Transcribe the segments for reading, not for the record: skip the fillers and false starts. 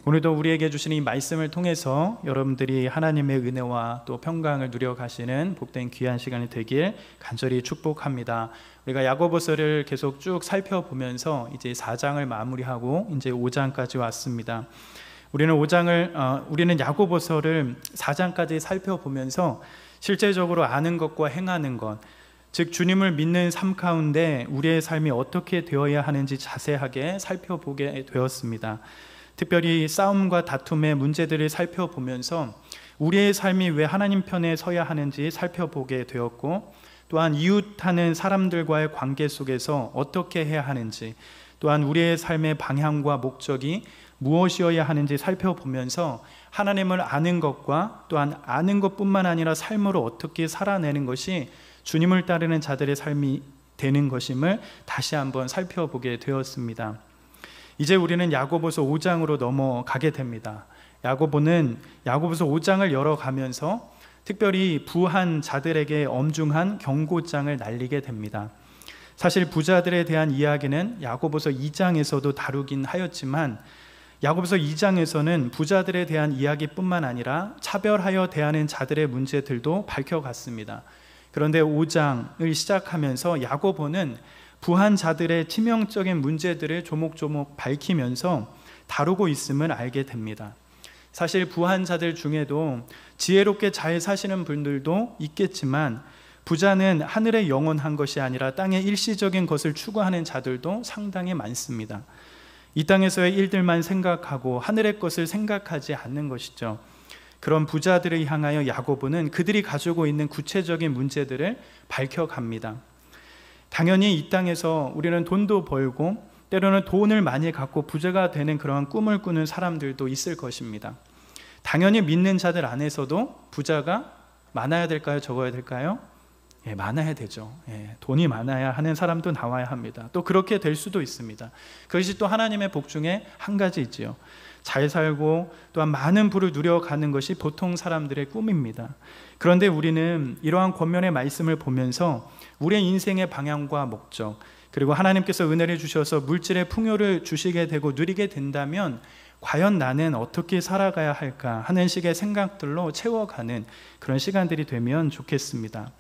오늘도 우리에게 주시는 이 말씀을 통해서 여러분들이 하나님의 은혜와 또 평강을 누려가시는 복된 귀한 시간이 되길 간절히 축복합니다. 우리가 야고보서를 계속 쭉 살펴보면서 이제 4장을 마무리하고 이제 5장까지 왔습니다. 우리는 야고보서를 4장까지 살펴보면서 실제적으로 아는 것과 행하는 것, 즉 주님을 믿는 삶 가운데 우리의 삶이 어떻게 되어야 하는지 자세하게 살펴보게 되었습니다. 특별히 싸움과 다툼의 문제들을 살펴보면서 우리의 삶이 왜 하나님 편에 서야 하는지 살펴보게 되었고, 또한 이웃하는 사람들과의 관계 속에서 어떻게 해야 하는지, 또한 우리의 삶의 방향과 목적이 무엇이어야 하는지 살펴보면서 하나님을 아는 것과 또한 아는 것뿐만 아니라 삶으로 어떻게 살아내는 것이 주님을 따르는 자들의 삶이 되는 것임을 다시 한번 살펴보게 되었습니다. 이제 우리는 야고보서 5장으로 넘어가게 됩니다. 야고보서 5장을 열어가면서 특별히 부한 자들에게 엄중한 경고장을 날리게 됩니다. 사실 부자들에 대한 이야기는 야고보서 2장에서도 다루긴 하였지만 야고보서 2장에서는 부자들에 대한 이야기뿐만 아니라 차별하여 대하는 자들의 문제들도 밝혀갔습니다. 그런데 5장을 시작하면서 야고보는 부한 자들의 치명적인 문제들을 조목조목 밝히면서 다루고 있음을 알게 됩니다. 사실 부한 자들 중에도 지혜롭게 잘 사시는 분들도 있겠지만 부자는 하늘의 영원한 것이 아니라 땅의 일시적인 것을 추구하는 자들도 상당히 많습니다. 이 땅에서의 일들만 생각하고 하늘의 것을 생각하지 않는 것이죠. 그런 부자들을 향하여 야고보는 그들이 가지고 있는 구체적인 문제들을 밝혀갑니다. 당연히 이 땅에서 우리는 돈도 벌고 때로는 돈을 많이 갖고 부자가 되는 그러한 꿈을 꾸는 사람들도 있을 것입니다. 당연히 믿는 자들 안에서도 부자가 많아야 될까요? 적어야 될까요? 많아야 되죠. 돈이 많아야 하는 사람도 나와야 합니다. 또 그렇게 될 수도 있습니다. 그것이 또 하나님의 복 중에 한 가지이지요. 잘 살고 또한 많은 부를 누려가는 것이 보통 사람들의 꿈입니다. 그런데 우리는 이러한 권면의 말씀을 보면서 우리의 인생의 방향과 목적, 그리고 하나님께서 은혜를 주셔서 물질의 풍요를 주시게 되고 누리게 된다면 과연 나는 어떻게 살아가야 할까 하는 식의 생각들로 채워가는 그런 시간들이 되면 좋겠습니다.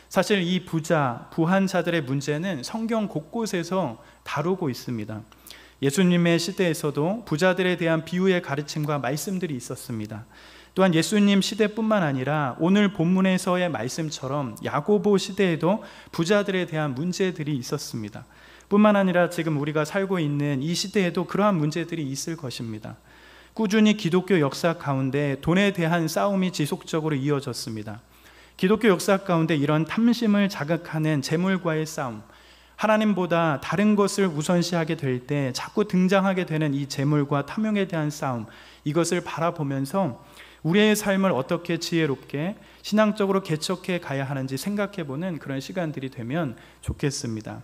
사실 이 부한 자들의 문제는 성경 곳곳에서 다루고 있습니다. 예수님의 시대에서도 부자들에 대한 비유의 가르침과 말씀들이 있었습니다. 또한 예수님 시대뿐만 아니라 오늘 본문에서의 말씀처럼 야고보 시대에도 부자들에 대한 문제들이 있었습니다. 뿐만 아니라 지금 우리가 살고 있는 이 시대에도 그러한 문제들이 있을 것입니다. 꾸준히 기독교 역사 가운데 돈에 대한 싸움이 지속적으로 이어졌습니다. 기독교 역사 가운데 이런 탐심을 자극하는 재물과의 싸움, 하나님보다 다른 것을 우선시하게 될 때 자꾸 등장하게 되는 이 재물과 탐욕에 대한 싸움, 이것을 바라보면서 우리의 삶을 어떻게 지혜롭게 신앙적으로 개척해 가야 하는지 생각해보는 그런 시간들이 되면 좋겠습니다.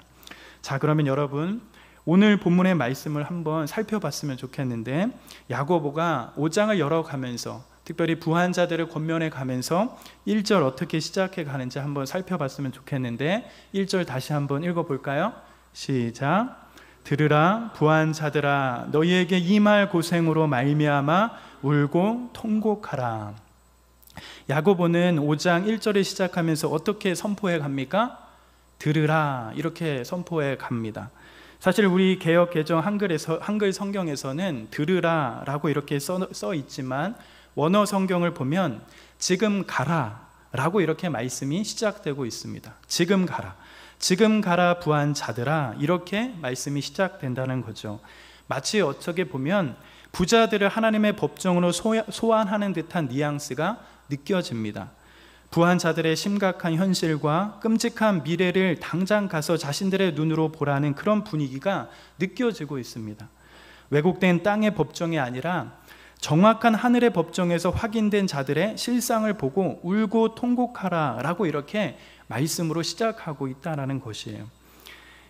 자, 그러면 여러분 오늘 본문의 말씀을 한번 살펴봤으면 좋겠는데, 야고보가 5장을 열어가면서 특별히 부한 자들을 권면해 가면서 1절 어떻게 시작해 가는지 한번 살펴봤으면 좋겠는데, 1절 다시 한번 읽어볼까요? 시작. 들으라 부한 자들아, 너희에게 이 말 고생으로 말미암아 울고 통곡하라. 야고보는 5장 1절에 시작하면서 어떻게 선포해 갑니까? 들으라, 이렇게 선포해 갑니다. 사실 우리 개역 개정 한글 성경에서는 들으라 라고 이렇게 써 있지만 원어 성경을 보면 지금 가라 라고 이렇게 말씀이 시작되고 있습니다. 지금 가라 부한 자들아, 이렇게 말씀이 시작된다는 거죠. 마치 어떻게 보면 부자들을 하나님의 법정으로 소환하는 듯한 뉘앙스가 느껴집니다. 부한 자들의 심각한 현실과 끔찍한 미래를 당장 가서 자신들의 눈으로 보라는 그런 분위기가 느껴지고 있습니다. 왜곡된 땅의 법정이 아니라 정확한 하늘의 법정에서 확인된 자들의 실상을 보고 울고 통곡하라 라고 이렇게 말씀으로 시작하고 있다는 것이에요.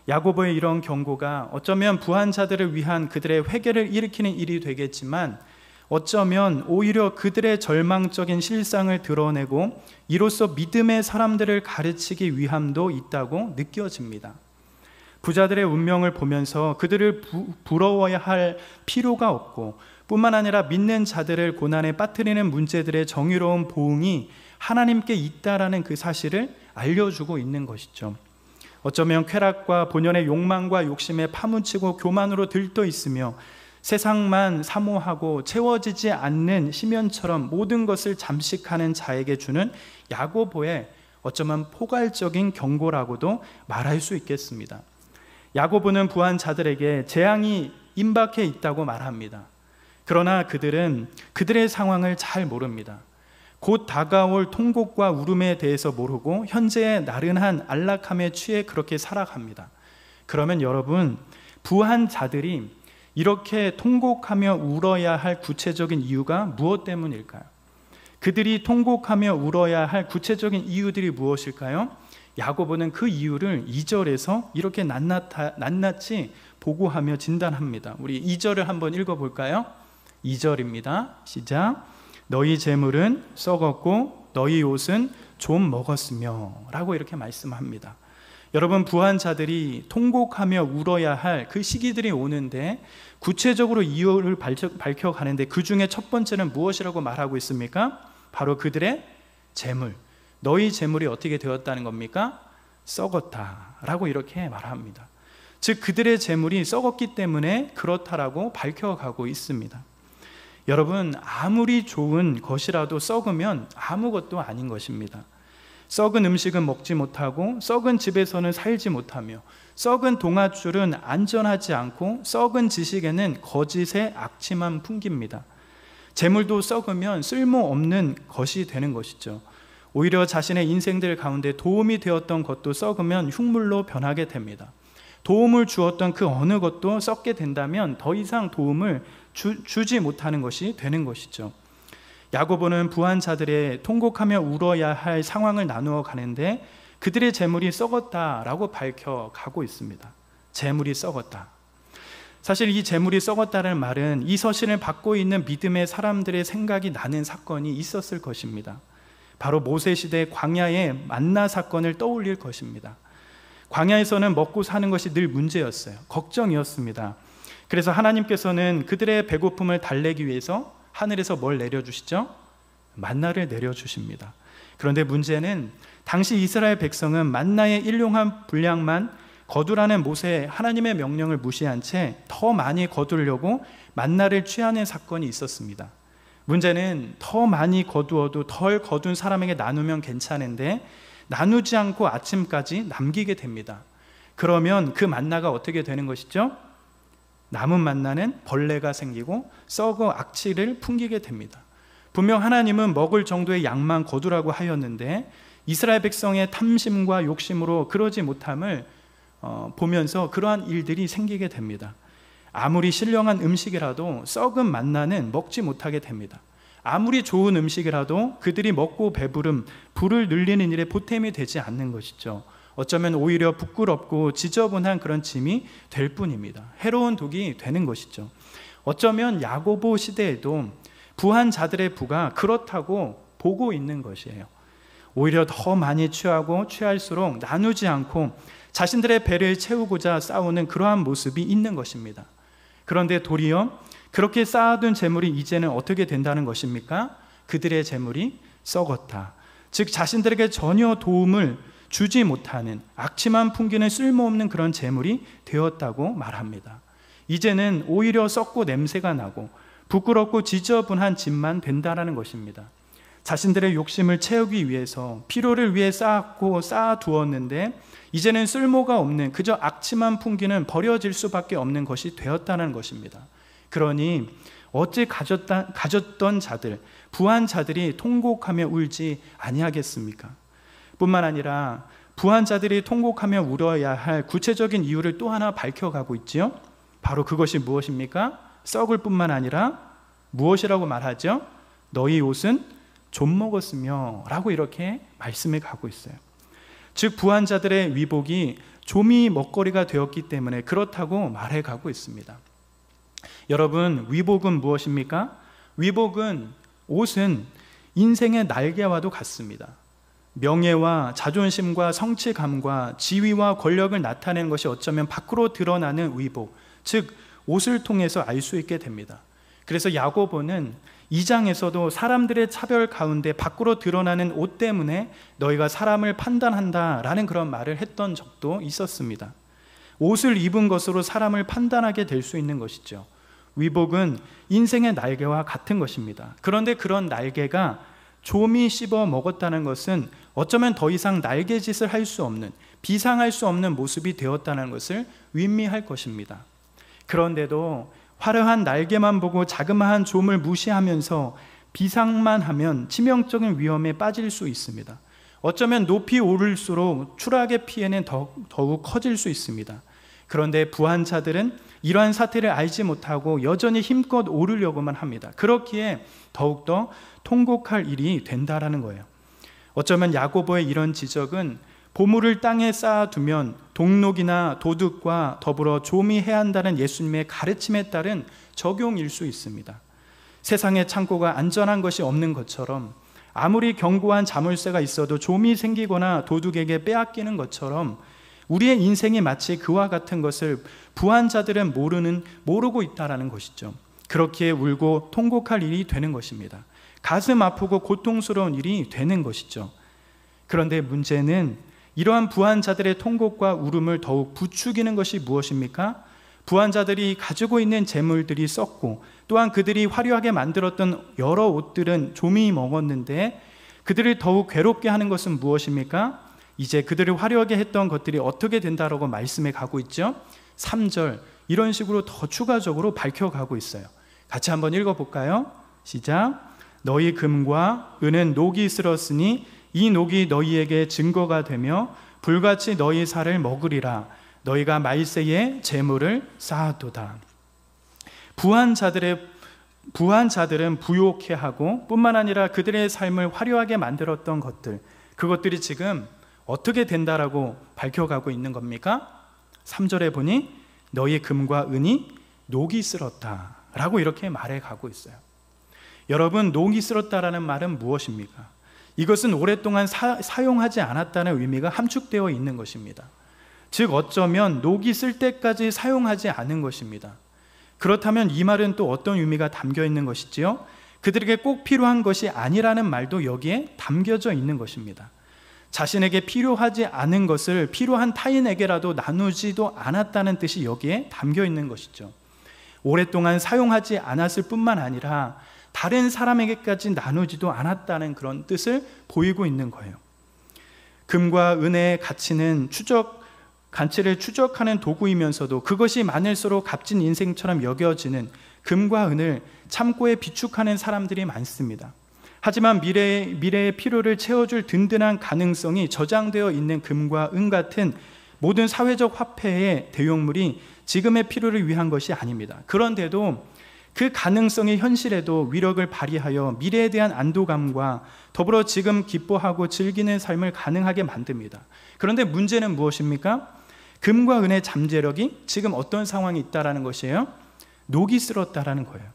야고보의 이런 경고가 어쩌면 부한 자들을 위한 그들의 회개를 일으키는 일이 되겠지만, 어쩌면 오히려 그들의 절망적인 실상을 드러내고 이로써 믿음의 사람들을 가르치기 위함도 있다고 느껴집니다. 부자들의 운명을 보면서 그들을 부러워야 할 필요가 없고 뿐만 아니라 믿는 자들을 고난에 빠뜨리는 문제들의 정의로운 보응이 하나님께 있다라는 그 사실을 알려주고 있는 것이죠. 어쩌면 쾌락과 본연의 욕망과 욕심에 파묻히고 교만으로 들떠 있으며 세상만 사모하고 채워지지 않는 시면처럼 모든 것을 잠식하는 자에게 주는 야고보의 어쩌면 포괄적인 경고라고도 말할 수 있겠습니다. 야고보는 부한 자들에게 재앙이 임박해 있다고 말합니다. 그러나 그들은 그들의 상황을 잘 모릅니다. 곧 다가올 통곡과 울음에 대해서 모르고 현재의 나른한 안락함에 취해 그렇게 살아갑니다. 그러면 여러분, 부한 자들이 이렇게 통곡하며 울어야 할 구체적인 이유가 무엇 때문일까요? 그들이 통곡하며 울어야 할 구체적인 이유들이 무엇일까요? 야고보는 그 이유를 2절에서 이렇게 낱낱이 보고하며 진단합니다. 우리 2절을 한번 읽어볼까요? 2절입니다. 시작. 너희 재물은 썩었고 너희 옷은 좀 먹었으며 라고 이렇게 말씀합니다. 여러분, 부한 자들이 통곡하며 울어야 할 그 시기들이 오는데 구체적으로 이유를 밝혀가는데 그 중에 첫 번째는 무엇이라고 말하고 있습니까? 바로 그들의 재물, 너희 재물이 어떻게 되었다는 겁니까? 썩었다라고 이렇게 말합니다. 즉 그들의 재물이 썩었기 때문에 그렇다라고 밝혀가고 있습니다. 여러분, 아무리 좋은 것이라도 썩으면 아무것도 아닌 것입니다. 썩은 음식은 먹지 못하고 썩은 집에서는 살지 못하며 썩은 동아줄은 안전하지 않고 썩은 지식에는 거짓의 악취만 풍깁니다. 재물도 썩으면 쓸모없는 것이 되는 것이죠. 오히려 자신의 인생들 가운데 도움이 되었던 것도 썩으면 흉물로 변하게 됩니다. 도움을 주었던 그 어느 것도 썩게 된다면 더 이상 도움을 주지 못하는 것이 되는 것이죠. 야고보는 부한 자들의 통곡하며 울어야 할 상황을 나누어 가는데 그들의 재물이 썩었다라고 밝혀가고 있습니다. 재물이 썩었다. 사실 이 재물이 썩었다는 말은 이 서신을 받고 있는 믿음의 사람들의 생각이 나는 사건이 있었을 것입니다. 바로 모세시대 광야의 만나 사건을 떠올릴 것입니다. 광야에서는 먹고 사는 것이 늘 문제였어요. 걱정이었습니다. 그래서 하나님께서는 그들의 배고픔을 달래기 위해서 하늘에서 뭘 내려주시죠? 만나를 내려주십니다. 그런데 문제는 당시 이스라엘 백성은 만나의 일용한 분량만 거두라는 모세 하나님의 명령을 무시한 채 더 많이 거두려고 만나를 취하는 사건이 있었습니다. 문제는 더 많이 거두어도 덜 거둔 사람에게 나누면 괜찮은데 나누지 않고 아침까지 남기게 됩니다. 그러면 그 만나가 어떻게 되는 것이죠? 남은 만나는 벌레가 생기고 썩어 악취를 풍기게 됩니다. 분명 하나님은 먹을 정도의 양만 거두라고 하였는데 이스라엘 백성의 탐심과 욕심으로 그러지 못함을 보면서 그러한 일들이 생기게 됩니다. 아무리 신령한 음식이라도 썩은 만나는 먹지 못하게 됩니다. 아무리 좋은 음식이라도 그들이 먹고 배부름, 불을 늘리는 일에 보탬이 되지 않는 것이죠. 어쩌면 오히려 부끄럽고 지저분한 그런 짐이 될 뿐입니다. 해로운 독이 되는 것이죠. 어쩌면 야고보 시대에도 부한 자들의 부가 그렇다고 보고 있는 것이에요. 오히려 더 많이 취하고 취할수록 나누지 않고 자신들의 배를 채우고자 싸우는 그러한 모습이 있는 것입니다. 그런데 도리어 그렇게 쌓아둔 재물이 이제는 어떻게 된다는 것입니까? 그들의 재물이 썩었다. 즉 자신들에게 전혀 도움을 주지 못하는 악취만 풍기는 쓸모없는 그런 재물이 되었다고 말합니다. 이제는 오히려 썩고 냄새가 나고 부끄럽고 지저분한 짐만 된다라는 것입니다. 자신들의 욕심을 채우기 위해서 필요를 위해 쌓아두었는데 이제는 쓸모가 없는 그저 악취만 풍기는 버려질 수밖에 없는 것이 되었다는 것입니다. 그러니 어찌 가졌던 자들, 부한 자들이 통곡하며 울지 아니하겠습니까? 뿐만 아니라 부한 자들이 통곡하며 울어야 할 구체적인 이유를 또 하나 밝혀가고 있지요. 바로 그것이 무엇입니까? 썩을 뿐만 아니라 무엇이라고 말하죠? 너희 옷은 좀 먹었으며 라고 이렇게 말씀해 가고 있어요. 즉 부한 자들의 위복이 좀이 먹거리가 되었기 때문에 그렇다고 말해 가고 있습니다. 여러분, 위복은 무엇입니까? 위복은, 옷은 인생의 날개와도 같습니다. 명예와 자존심과 성취감과 지위와 권력을 나타내는 것이 어쩌면 밖으로 드러나는 위복, 즉 옷을 통해서 알 수 있게 됩니다. 그래서 야고보는 2장에서도 사람들의 차별 가운데 밖으로 드러나는 옷 때문에 너희가 사람을 판단한다라는 그런 말을 했던 적도 있었습니다. 옷을 입은 것으로 사람을 판단하게 될 수 있는 것이죠. 위복은 인생의 날개와 같은 것입니다. 그런데 그런 날개가 좀이 씹어 먹었다는 것은 어쩌면 더 이상 날개짓을 할 수 없는, 비상할 수 없는 모습이 되었다는 것을 의미할 것입니다. 그런데도 화려한 날개만 보고 자그마한 좀을 무시하면서 비상만 하면 치명적인 위험에 빠질 수 있습니다. 어쩌면 높이 오를수록 추락의 피해는 더욱 커질 수 있습니다. 그런데 부한 자들은 이러한 사태를 알지 못하고 여전히 힘껏 오르려고만 합니다. 그렇기에 더욱더 통곡할 일이 된다라는 거예요. 어쩌면 야고보의 이런 지적은 보물을 땅에 쌓아두면 동록이나 도둑과 더불어 좀이 해야 한다는 예수님의 가르침에 따른 적용일 수 있습니다. 세상에 창고가 안전한 것이 없는 것처럼, 아무리 견고한 자물쇠가 있어도 좀이 생기거나 도둑에게 빼앗기는 것처럼 우리의 인생이 마치 그와 같은 것을 부한 자들은 모르고 있다는 것이죠. 그렇기에 울고 통곡할 일이 되는 것입니다. 가슴 아프고 고통스러운 일이 되는 것이죠. 그런데 문제는 이러한 부한 자들의 통곡과 울음을 더욱 부추기는 것이 무엇입니까? 부한 자들이 가지고 있는 재물들이 썩고, 또한 그들이 화려하게 만들었던 여러 옷들은 좀이 먹었는데 그들을 더욱 괴롭게 하는 것은 무엇입니까? 이제 그들을 화려하게 했던 것들이 어떻게 된다라고 말씀해 가고 있죠. 3절 이런 식으로 더 추가적으로 밝혀가고 있어요. 같이 한번 읽어볼까요? 시작. 너희 금과 은은 녹이 쓸었으니 이 녹이 너희에게 증거가 되며 불같이 너희 살을 먹으리라. 너희가 말세에 재물을 쌓아도다. 부한 자들은 부욕해 하고 뿐만 아니라 그들의 삶을 화려하게 만들었던 것들, 그것들이 지금 어떻게 된다라고 밝혀가고 있는 겁니까? 3절에 보니 너희 금과 은이 녹이 쓸었다 라고 이렇게 말해가고 있어요. 여러분, 녹이 쓸었다라는 말은 무엇입니까? 이것은 오랫동안 사용하지 않았다는 의미가 함축되어 있는 것입니다. 즉 어쩌면 녹이 쓸 때까지 사용하지 않은 것입니다. 그렇다면 이 말은 또 어떤 의미가 담겨 있는 것이지요? 그들에게 꼭 필요한 것이 아니라는 말도 여기에 담겨져 있는 것입니다. 자신에게 필요하지 않은 것을 필요한 타인에게라도 나누지도 않았다는 뜻이 여기에 담겨 있는 것이죠. 오랫동안 사용하지 않았을 뿐만 아니라 다른 사람에게까지 나누지도 않았다는 그런 뜻을 보이고 있는 거예요. 금과 은의 가치는 가치를 추적하는 도구이면서도 그것이 많을수록 값진 인생처럼 여겨지는 금과 은을 참고에 비축하는 사람들이 많습니다. 하지만 미래의 필요를 채워줄 든든한 가능성이 저장되어 있는 금과 은 같은 모든 사회적 화폐의 대용물이 지금의 필요를 위한 것이 아닙니다. 그런데도 그 가능성이 현실에도 위력을 발휘하여 미래에 대한 안도감과 더불어 지금 기뻐하고 즐기는 삶을 가능하게 만듭니다. 그런데 문제는 무엇입니까? 금과 은의 잠재력이 지금 어떤 상황이 있다는 것이에요? 녹이 쓸었다라는 거예요.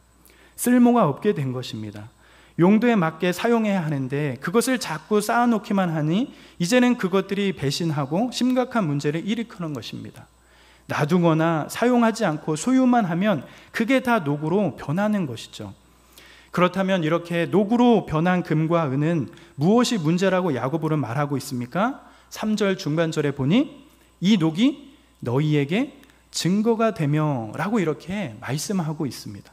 쓸모가 없게 된 것입니다. 용도에 맞게 사용해야 하는데 그것을 자꾸 쌓아놓기만 하니 이제는 그것들이 배신하고 심각한 문제를 일으키는 것입니다. 놔두거나 사용하지 않고 소유만 하면 그게 다 녹으로 변하는 것이죠. 그렇다면 이렇게 녹으로 변한 금과 은은 무엇이 문제라고 야고보는 말하고 있습니까? 3절 중반절에 보니 이 녹이 너희에게 증거가 되며 라고 이렇게 말씀하고 있습니다.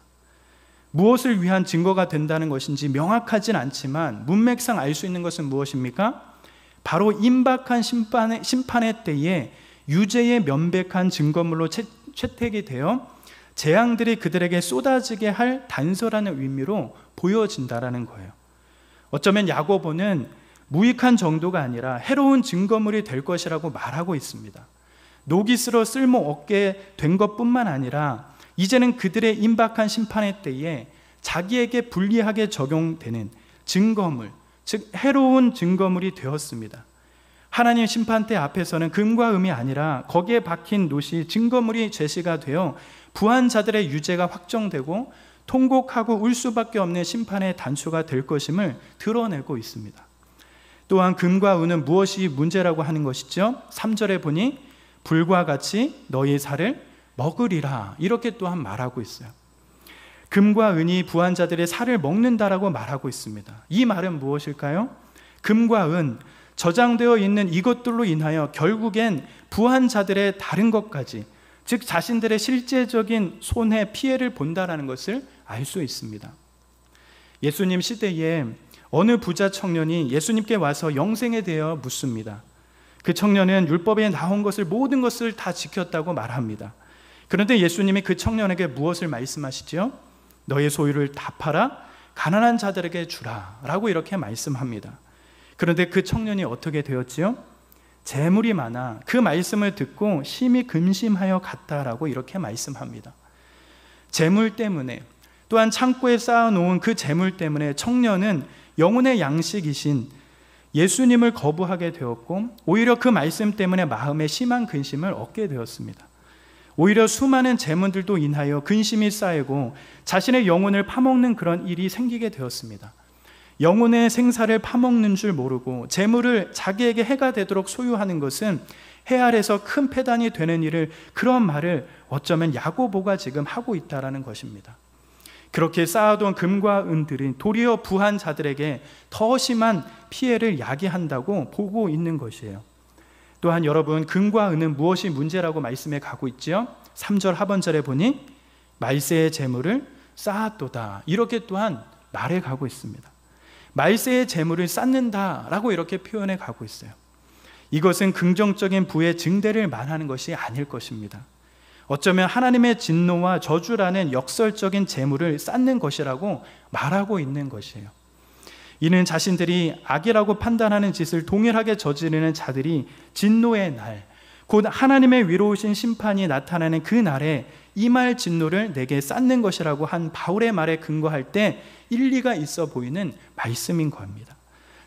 무엇을 위한 증거가 된다는 것인지 명확하진 않지만 문맥상 알 수 있는 것은 무엇입니까? 바로 임박한 심판의 때에 유죄의 명백한 증거물로 채택이 되어 재앙들이 그들에게 쏟아지게 할 단서라는 의미로 보여진다라는 거예요. 어쩌면 야고보는 무익한 정도가 아니라 해로운 증거물이 될 것이라고 말하고 있습니다. 녹이 쓸어 쓸모 없게 된 것뿐만 아니라 이제는 그들의 임박한 심판의 때에 자기에게 불리하게 적용되는 증거물, 즉 해로운 증거물이 되었습니다. 하나님 심판대 앞에서는 금과 은이 아니라 거기에 박힌 놋이 증거물이 제시가 되어 부한 자들의 유죄가 확정되고 통곡하고 울 수밖에 없는 심판의 단초가 될 것임을 드러내고 있습니다. 또한 금과 은은 무엇이 문제라고 하는 것이죠? 3절에 보니 불과 같이 너희 살을 먹으리라 이렇게 또한 말하고 있어요. 금과 은이 부한 자들의 살을 먹는다라고 말하고 있습니다. 이 말은 무엇일까요? 금과 은, 저장되어 있는 이것들로 인하여 결국엔 부한 자들의 다른 것까지, 즉 자신들의 실제적인 손해, 피해를 본다라는 것을 알 수 있습니다. 예수님 시대에 어느 부자 청년이 예수님께 와서 영생에 대해 묻습니다. 그 청년은 율법에 나온 것을, 모든 것을 다 지켰다고 말합니다. 그런데 예수님이 그 청년에게 무엇을 말씀하시죠? 너의 소유를 다 팔아 가난한 자들에게 주라 라고 이렇게 말씀합니다. 그런데 그 청년이 어떻게 되었지요? 재물이 많아 그 말씀을 듣고 심히 근심하여 갔다라고 이렇게 말씀합니다. 재물 때문에, 또한 창고에 쌓아놓은 그 재물 때문에 청년은 영혼의 양식이신 예수님을 거부하게 되었고, 오히려 그 말씀 때문에 마음에 심한 근심을 얻게 되었습니다. 오히려 수많은 재물들도 인하여 근심이 쌓이고 자신의 영혼을 파먹는 그런 일이 생기게 되었습니다. 영혼의 생사를 파먹는 줄 모르고 재물을 자기에게 해가 되도록 소유하는 것은 해 아래서 큰 패단이 되는 일을, 그런 말을 어쩌면 야고보가 지금 하고 있다는 것입니다. 그렇게 쌓아둔 금과 은들이 도리어 부한 자들에게 더 심한 피해를 야기한다고 보고 있는 것이에요. 또한 여러분, 금과 은은 무엇이 문제라고 말씀해 가고 있죠? 3절 하반절에 보니 말세의 재물을 쌓았도다, 이렇게 또한 말해 가고 있습니다. 말세의 재물을 쌓는다라고 이렇게 표현해 가고 있어요. 이것은 긍정적인 부의 증대를 말하는 것이 아닐 것입니다. 어쩌면 하나님의 진노와 저주라는 역설적인 재물을 쌓는 것이라고 말하고 있는 것이에요. 이는 자신들이 악이라고 판단하는 짓을 동일하게 저지르는 자들이 진노의 날, 곧 하나님의 위로우신 심판이 나타나는 그 날에 임할 진노를 내게 쌓는 것이라고 한 바울의 말에 근거할 때 일리가 있어 보이는 말씀인 겁니다.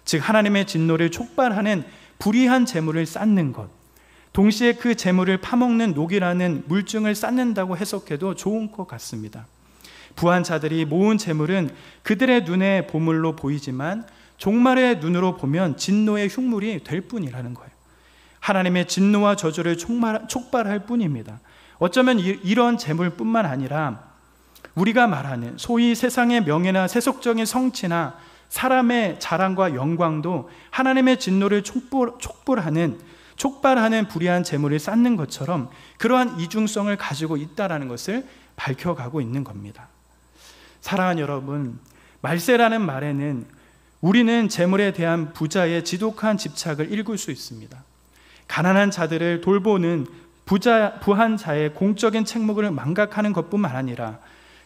즉 하나님의 진노를 촉발하는 불의한 재물을 쌓는 것, 동시에 그 재물을 파먹는 녹이라는 물증을 쌓는다고 해석해도 좋은 것 같습니다. 부한 자들이 모은 재물은 그들의 눈에 보물로 보이지만 종말의 눈으로 보면 진노의 흉물이 될 뿐이라는 거예요. 하나님의 진노와 저주를 촉발할 뿐입니다. 어쩌면 이런 재물뿐만 아니라 우리가 말하는 소위 세상의 명예나 세속적인 성취나 사람의 자랑과 영광도 하나님의 진노를 촉발하는 불의한 재물을 쌓는 것처럼 그러한 이중성을 가지고 있다는 것을 밝혀가고 있는 겁니다. 사랑하는 여러분, 말세라는 말에는 우리는 재물에 대한 부자의 지독한 집착을 읽을 수 있습니다. 가난한 자들을 돌보는 부한 자의 공적인 책무를 망각하는 것뿐만 아니라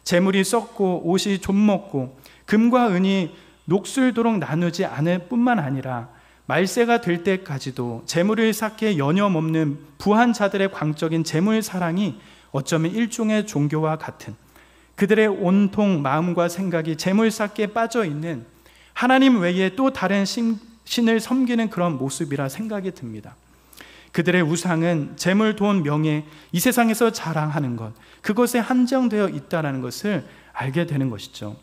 재물이 썩고 옷이 좀먹고 금과 은이 녹슬도록 나누지 않을 뿐만 아니라 말세가 될 때까지도 재물을 쌓기에 여념없는 부한 자들의 광적인 재물 사랑이 어쩌면 일종의 종교와 같은, 그들의 온통 마음과 생각이 재물 쌓기에 빠져 있는 하나님 외에 또 다른 신을 섬기는 그런 모습이라 생각이 듭니다. 그들의 우상은 재물, 돈, 명예, 이 세상에서 자랑하는 것, 그것에 한정되어 있다는 것을 알게 되는 것이죠.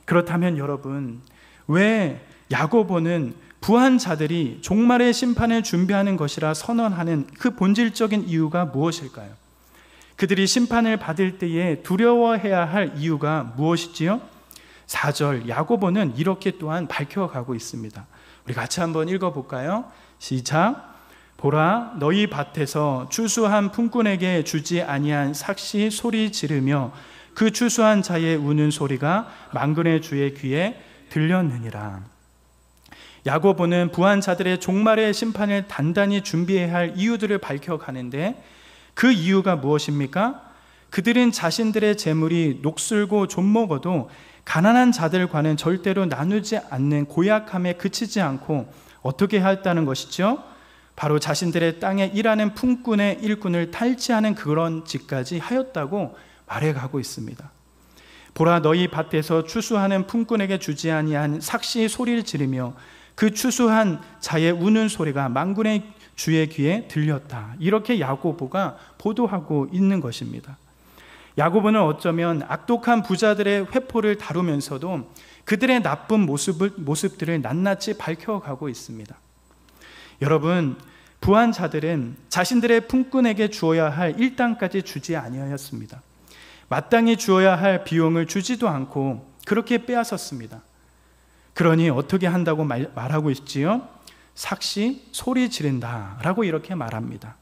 그렇다면 여러분, 왜 야고보는 부한 자들이 종말의 심판을 준비하는 것이라 선언하는 그 본질적인 이유가 무엇일까요? 그들이 심판을 받을 때에 두려워해야 할 이유가 무엇이지요? 4절 야고보는 이렇게 또한 밝혀가고 있습니다. 우리 같이 한번 읽어볼까요? 시작. 보라, 너희 밭에서 추수한 품꾼에게 주지 아니한 삭시 소리 지르며 그 추수한 자의 우는 소리가 만군의 주의 귀에 들렸느니라. 야고보는 부한 자들의 종말의 심판을 단단히 준비해야 할 이유들을 밝혀가는데, 그 이유가 무엇입니까? 그들은 자신들의 재물이 녹슬고 좀먹어도 가난한 자들과는 절대로 나누지 않는 고약함에 그치지 않고 어떻게 했다는 것이죠? 바로 자신들의 땅에 일하는 품꾼의 일꾼을 탈취하는 그런 짓까지 하였다고 말해가고 있습니다. 보라, 너희 밭에서 추수하는 품꾼에게 주지 아니한 삭시 소리를 지르며 그 추수한 자의 우는 소리가 만군의 주의 귀에 들렸다. 이렇게 야고보가 보도하고 있는 것입니다. 야고보는 어쩌면 악독한 부자들의 회포를 다루면서도 그들의 나쁜 모습들을 낱낱이 밝혀가고 있습니다. 여러분, 부한 자들은 자신들의 품꾼에게 주어야 할 일당까지 주지 아니하였습니다. 마땅히 주어야 할 비용을 주지도 않고 그렇게 빼앗았습니다. 그러니 어떻게 한다고 말하고 있지요? 삭시 소리 지른다 라고 이렇게 말합니다.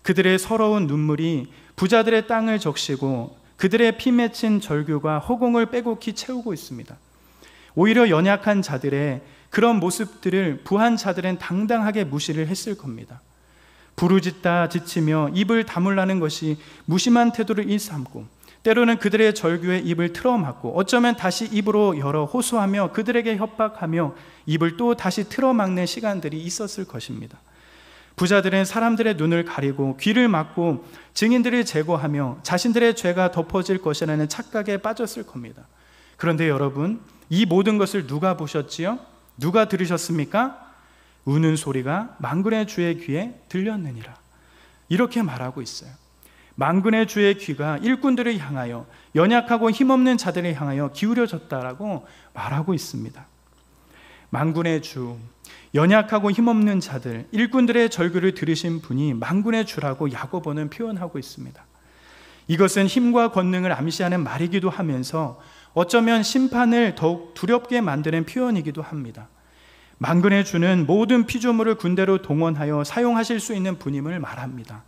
그들의 서러운 눈물이 부자들의 땅을 적시고 그들의 피 맺힌 절규가 허공을 빼곡히 채우고 있습니다. 오히려 연약한 자들의 그런 모습들을 부한 자들은 당당하게 무시를 했을 겁니다. 부르짖다 지치며 입을 다물라는 것이 무심한 태도를 일삼고, 때로는 그들의 절규에 입을 틀어막고, 어쩌면 다시 입으로 열어 호소하며 그들에게 협박하며 입을 또 다시 틀어막는 시간들이 있었을 것입니다. 부자들은 사람들의 눈을 가리고 귀를 막고 증인들을 제거하며 자신들의 죄가 덮어질 것이라는 착각에 빠졌을 겁니다. 그런데 여러분, 이 모든 것을 누가 보셨지요? 누가 들으셨습니까? 우는 소리가 만군의 주의 귀에 들렸느니라. 이렇게 말하고 있어요. 만군의 주의 귀가 일꾼들을 향하여, 연약하고 힘없는 자들을 향하여 기울여졌다라고 말하고 있습니다. 만군의 주, 연약하고 힘없는 자들, 일꾼들의 절규를 들으신 분이 만군의 주라고 야고보는 표현하고 있습니다. 이것은 힘과 권능을 암시하는 말이기도 하면서 어쩌면 심판을 더욱 두렵게 만드는 표현이기도 합니다. 만군의 주는 모든 피조물을 군대로 동원하여 사용하실 수 있는 분임을 말합니다.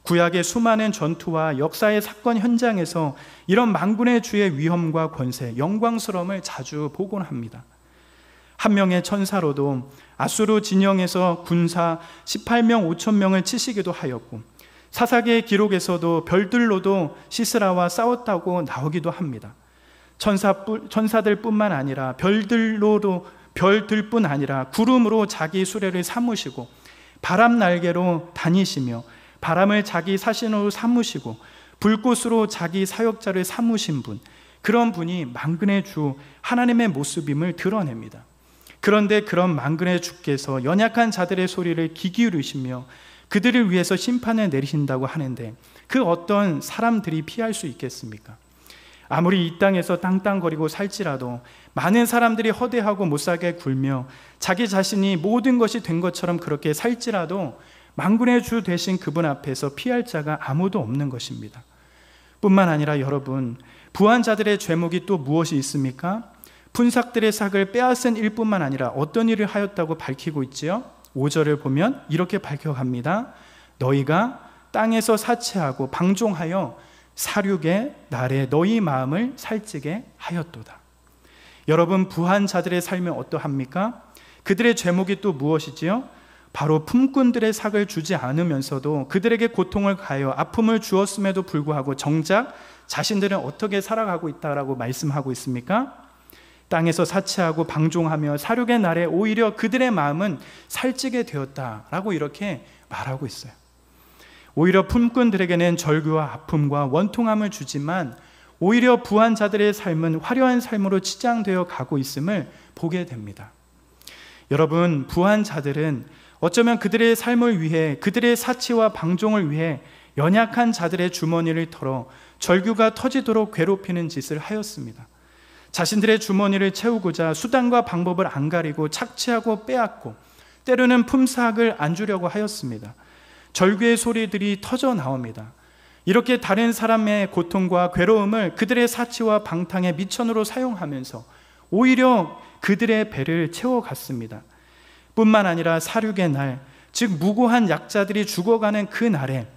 구약의 수많은 전투와 역사의 사건 현장에서 이런 만군의 주의 위엄과 권세, 영광스러움을 자주 보곤 합니다. 한 명의 천사로도 아수르 진영에서 군사 18명 5천 명을 치시기도 하였고, 사사기의 기록에서도 별들로도 시스라와 싸웠다고 나오기도 합니다. 천사들뿐만 아니라 별들뿐 아니라 구름으로 자기 수레를 삼으시고, 바람 날개로 다니시며 바람을 자기 사신으로 삼으시고 불꽃으로 자기 사역자를 삼으신 분, 그런 분이 만군의 주 하나님의 모습임을 드러냅니다. 그런데 그런 만군의 주께서 연약한 자들의 소리를 귀 기울이시며 그들을 위해서 심판을 내리신다고 하는데, 그 어떤 사람들이 피할 수 있겠습니까? 아무리 이 땅에서 땅땅거리고 살지라도 많은 사람들이 허대하고 못살게 굴며 자기 자신이 모든 것이 된 것처럼 그렇게 살지라도 만군의 주 되신 그분 앞에서 피할 자가 아무도 없는 것입니다. 뿐만 아니라 여러분, 부한 자들의 죄목이 또 무엇이 있습니까? 분삭들의 삭을 빼앗은 일뿐만 아니라 어떤 일을 하였다고 밝히고 있지요? 5절을 보면 이렇게 밝혀갑니다. 너희가 땅에서 사채하고 방종하여 사륙의 날에 너희 마음을 살찌게 하였도다. 여러분, 부한 자들의 삶은 어떠합니까? 그들의 죄목이 또 무엇이지요? 바로 품꾼들의 삭을 주지 않으면서도 그들에게 고통을 가하여 아픔을 주었음에도 불구하고 정작 자신들은 어떻게 살아가고 있다라고 말씀하고 있습니까? 땅에서 사채하고 방종하며 사륙의 날에 오히려 그들의 마음은 살찌게 되었다라고 이렇게 말하고 있어요. 오히려 품꾼들에게는 절규와 아픔과 원통함을 주지만 오히려 부한 자들의 삶은 화려한 삶으로 치장되어 가고 있음을 보게 됩니다. 여러분, 부한 자들은 어쩌면 그들의 삶을 위해, 그들의 사치와 방종을 위해 연약한 자들의 주머니를 털어 절규가 터지도록 괴롭히는 짓을 하였습니다. 자신들의 주머니를 채우고자 수단과 방법을 안 가리고 착취하고 빼앗고, 때로는 품삯을 안 주려고 하였습니다. 절규의 소리들이 터져 나옵니다. 이렇게 다른 사람의 고통과 괴로움을 그들의 사치와 방탕의 미천으로 사용하면서 오히려 그들의 배를 채워갔습니다. 뿐만 아니라 사륙의 날, 즉 무고한 약자들이 죽어가는 그 날에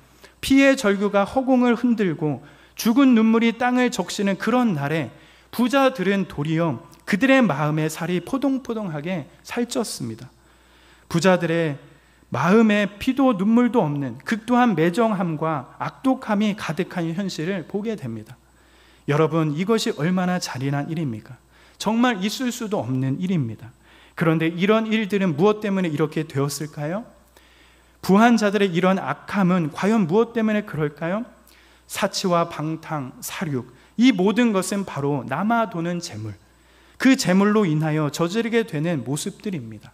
피의 절규가 허공을 흔들고 죽은 눈물이 땅을 적시는 그런 날에 부자들은 도리어 그들의 마음의 살이 포동포동하게 살쪘습니다. 부자들의 마음에 피도 눈물도 없는 극도한 매정함과 악독함이 가득한 현실을 보게 됩니다. 여러분, 이것이 얼마나 잔인한 일입니까? 정말 있을 수도 없는 일입니다. 그런데 이런 일들은 무엇 때문에 이렇게 되었을까요? 부한 자들의 이런 악함은 과연 무엇 때문에 그럴까요? 사치와 방탕, 사륙, 이 모든 것은 바로 남아도는 재물, 그 재물로 인하여 저지르게 되는 모습들입니다.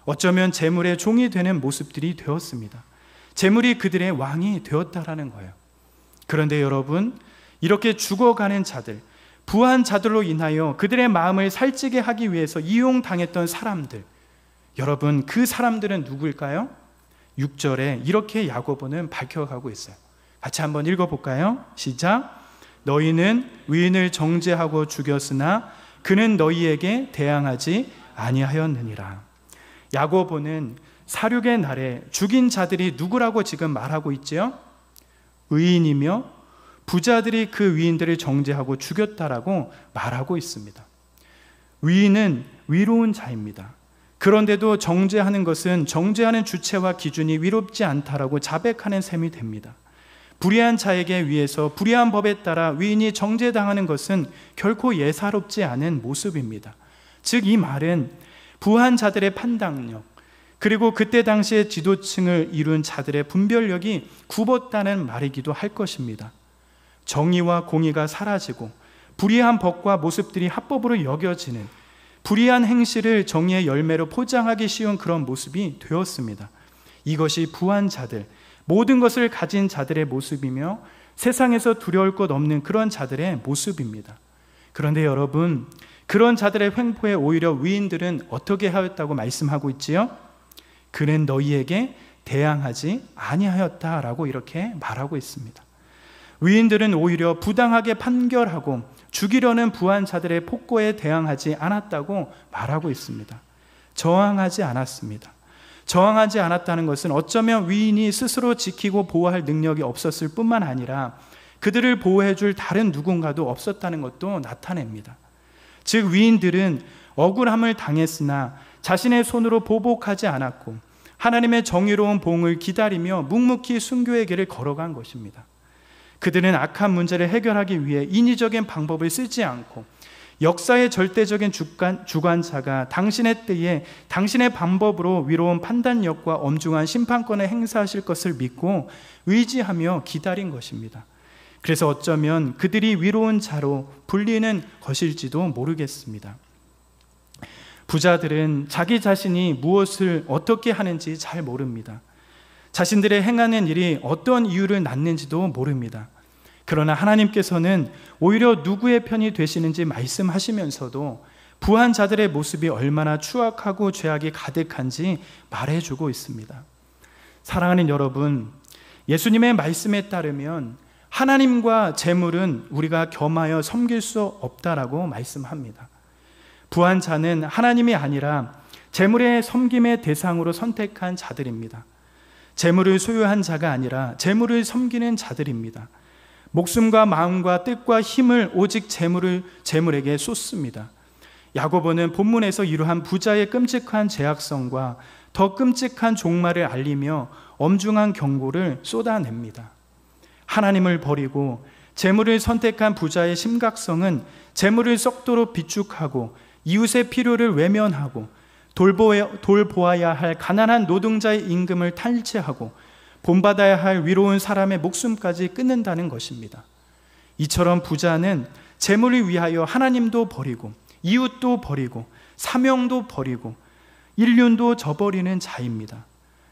어쩌면 재물의 종이 되는 모습들이 되었습니다. 재물이 그들의 왕이 되었다라는 거예요. 그런데 여러분, 이렇게 죽어가는 자들, 부한 자들로 인하여 그들의 마음을 살찌게 하기 위해서 이용당했던 사람들, 여러분, 그 사람들은 누구일까요? 6절에 이렇게 야고보는 밝혀가고 있어요. 같이 한번 읽어볼까요? 시작. 너희는 위인을 정죄하고 죽였으나 그는 너희에게 대항하지 아니하였느니라. 야고보는 사륙의 날에 죽인 자들이 누구라고 지금 말하고 있지요? 의인이며 부자들이 그 위인들을 정죄하고 죽였다라고 말하고 있습니다. 위인은 위로운 자입니다. 그런데도 정죄하는 것은 정죄하는 주체와 기준이 위롭지 않다라고 자백하는 셈이 됩니다. 불의한 자에게 의해서 불의한 법에 따라 위인이 정죄당하는 것은 결코 예사롭지 않은 모습입니다. 즉 이 말은 부한 자들의 판단력, 그리고 그때 당시의 지도층을 이룬 자들의 분별력이 굽었다는 말이기도 할 것입니다. 정의와 공의가 사라지고 불의한 법과 모습들이 합법으로 여겨지는, 불의한 행실을 정의의 열매로 포장하기 쉬운 그런 모습이 되었습니다. 이것이 부한 자들, 모든 것을 가진 자들의 모습이며 세상에서 두려울 것 없는 그런 자들의 모습입니다. 그런데 여러분, 그런 자들의 횡포에 오히려 위인들은 어떻게 하였다고 말씀하고 있지요? 그는 너희에게 대항하지 아니하였다라고 이렇게 말하고 있습니다. 위인들은 오히려 부당하게 판결하고 죽이려는 부한 자들의 폭거에 대항하지 않았다고 말하고 있습니다. 저항하지 않았습니다. 저항하지 않았다는 것은 어쩌면 위인이 스스로 지키고 보호할 능력이 없었을 뿐만 아니라 그들을 보호해 줄 다른 누군가도 없었다는 것도 나타냅니다. 즉 위인들은 억울함을 당했으나 자신의 손으로 보복하지 않았고 하나님의 정의로운 보응을 기다리며 묵묵히 순교의 길을 걸어간 것입니다. 그들은 악한 문제를 해결하기 위해 인위적인 방법을 쓰지 않고 역사의 절대적인 주관자가 당신의 때에 당신의 방법으로 위로운 판단력과 엄중한 심판권을 행사하실 것을 믿고 의지하며 기다린 것입니다. 그래서 어쩌면 그들이 위로운 자로 불리는 것일지도 모르겠습니다. 부자들은 자기 자신이 무엇을 어떻게 하는지 잘 모릅니다. 자신들의 행하는 일이 어떤 이유를 낳는지도 모릅니다. 그러나 하나님께서는 오히려 누구의 편이 되시는지 말씀하시면서도 부한 자들의 모습이 얼마나 추악하고 죄악이 가득한지 말해주고 있습니다. 사랑하는 여러분, 예수님의 말씀에 따르면 하나님과 재물은 우리가 겸하여 섬길 수 없다라고 말씀합니다. 부한 자는 하나님이 아니라 재물의 섬김의 대상으로 선택한 자들입니다. 재물을 소유한 자가 아니라 재물을 섬기는 자들입니다. 목숨과 마음과 뜻과 힘을 오직 재물에게 쏟습니다. 야고보는 본문에서 이러한 부자의 끔찍한 죄악성과 더 끔찍한 종말을 알리며 엄중한 경고를 쏟아냅니다. 하나님을 버리고 재물을 선택한 부자의 심각성은 재물을 썩도록 비축하고 이웃의 필요를 외면하고 돌보아야 할 가난한 노동자의 임금을 탈취하고 본받아야 할 위로운 사람의 목숨까지 끊는다는 것입니다. 이처럼 부자는 재물을 위하여 하나님도 버리고 이웃도 버리고 사명도 버리고 인륜도 저버리는 자입니다.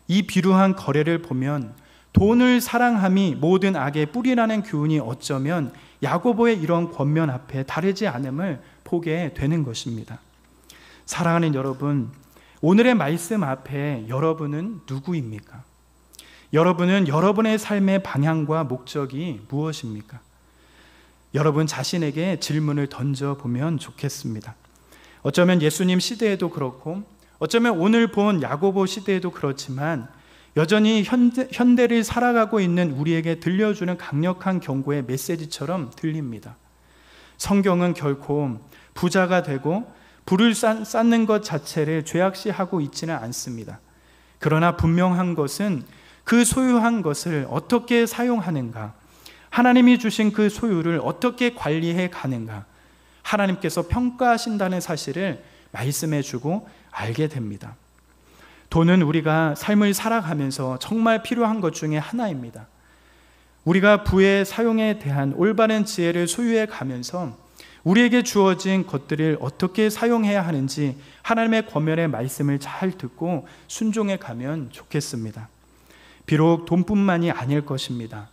이 비루한 거래를 보면 돈을 사랑함이 모든 악의 뿌리라는 교훈이 어쩌면 야고보의 이런 권면 앞에 다르지 않음을 보게 되는 것입니다. 사랑하는 여러분, 오늘의 말씀 앞에 여러분은 누구입니까? 여러분은 여러분의 삶의 방향과 목적이 무엇입니까? 여러분 자신에게 질문을 던져보면 좋겠습니다. 어쩌면 예수님 시대에도 그렇고 어쩌면 오늘 본 야고보 시대에도 그렇지만 여전히 현대를 살아가고 있는 우리에게 들려주는 강력한 경고의 메시지처럼 들립니다. 성경은 결코 부자가 되고 부를 쌓는 것 자체를 죄악시하고 있지는 않습니다. 그러나 분명한 것은 그 소유한 것을 어떻게 사용하는가, 하나님이 주신 그 소유를 어떻게 관리해 가는가, 하나님께서 평가하신다는 사실을 말씀해 주고 알게 됩니다. 돈은 우리가 삶을 살아가면서 정말 필요한 것 중에 하나입니다. 우리가 부의 사용에 대한 올바른 지혜를 소유해 가면서 우리에게 주어진 것들을 어떻게 사용해야 하는지 하나님의 권면의 말씀을 잘 듣고 순종해 가면 좋겠습니다. 비록 돈뿐만이 아닐 것입니다.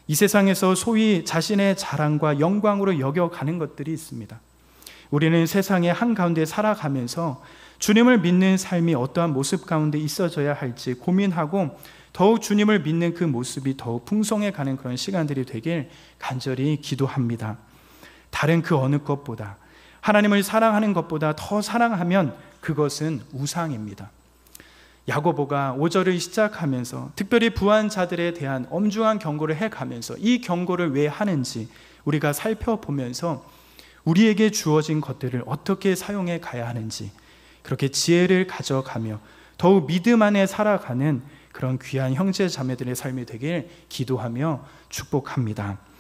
이 세상에서 소위 자신의 자랑과 영광으로 여겨가는 것들이 있습니다. 우리는 세상의 한가운데 살아가면서 주님을 믿는 삶이 어떠한 모습 가운데 있어져야 할지 고민하고 더욱 주님을 믿는 그 모습이 더욱 풍성해 가는 그런 시간들이 되길 간절히 기도합니다. 다른 그 어느 것보다, 하나님을 사랑하는 것보다 더 사랑하면 그것은 우상입니다. 야고보가 5절을 시작하면서 특별히 부한 자들에 대한 엄중한 경고를 해가면서 이 경고를 왜 하는지 우리가 살펴보면서 우리에게 주어진 것들을 어떻게 사용해 가야 하는지, 그렇게 지혜를 가져가며 더욱 믿음 안에 살아가는 그런 귀한 형제 자매들의 삶이 되길 기도하며 축복합니다.